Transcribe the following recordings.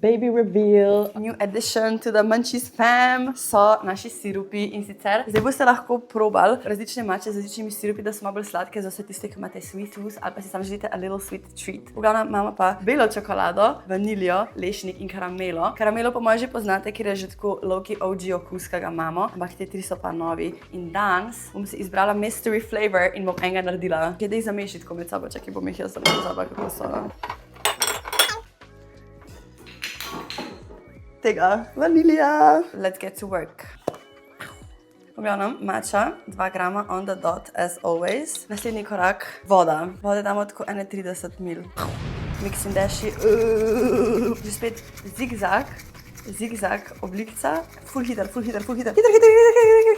Baby reveal. New addition to the Munchies fam so naši sirupi in sicer zdaj boste lahko probali različne mače z različnimi sirupi, da so malo bolj sladke za vse tiste, ki imate sweet tooth ali pa si sam želite a little sweet treat. V glavnem imamo pa belo čokolado, vaniljo, lešnik in karamelo. Karamelo po mojem že poznate, ker je že tako low-key OG okus, ki ga imamo, ampak te tri so pa novi. In danes bom si izbrala mystery flavor in bom enega naredila. Kje da jih zamešiti tako med sabo, čakaj bom jih jaz pozabila, kako so. Tega vanilja. Let's get to work. V glavnem, mača, 2 grama on the dot as always. Naslednji korak, voda. Vode damo tako 31 ml. Mix and dashi. Že spet zigzag oblikica. Ful hiter.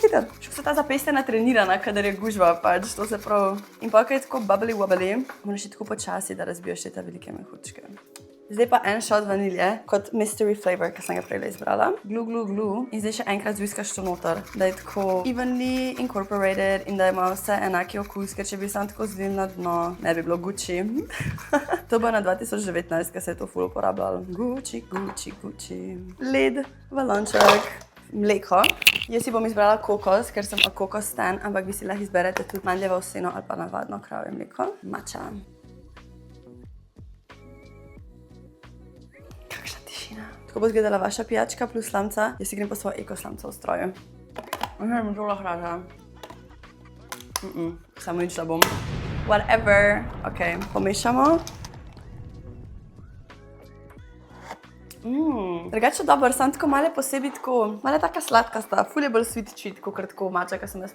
Hiter. Še so ta zapestja natrenirana, kadar je gužva, pač, to se prav. In pa, ko je tako bubbly wobbly, moraš iti tako počasi, da razbiješ te velike mehurčke. Zdaj pa en shot vanilje, kot mystery flavor, ki sem ga prej izbrala. Glu. In zdaj še enkrat zviskaš to noter, da je tako evenly incorporated in da ima vse enaki okus, ker če bi sam tako zlil na dno, ne bi bilo Gucci. To bo na 2019, ko se je to ful uporabljalo. Gucci. Led, balonček, mleko. Jaz si bom izbrala kokos, ker sem a kokos stan, ampak vi si lahko izberete tudi mandljevo ovseno ali pa navadno kravje mleko. Mača. Tako bo izgledala vaša pijačka plus slamca. Jaz si grem po svojo eko slamca v stroju. Ne bom to lahko rada. Samo nič da bom. Whatever. Ok, pomešamo. Drugače dobro, sam tako malo posebej tako, malo taka sladkasta, ful je bolj sweet treat, kakor tako mača, ki sem jaz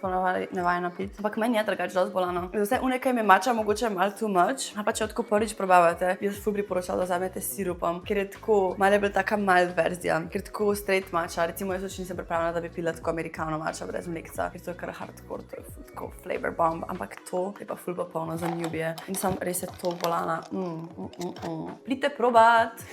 navajena piti. Ampak meni je drugače dosti bolano. Za vse une, kaj mi mača mogoče malo too much, a pa če tako prvič probavate, bi jaz ful priporočala, da vzamete s sirupom, ker je tako, malo je bolj taka mild verzija, ker tako straight mača, recimo jaz še nisem pripravljena, da bi pila tako amerikano mača brez mlekca, ker to je kar hardcore, to je ful tako flavor bomb, ampak to je pa ful pa polno za njubije in sam res je to bolana. Pridite probat!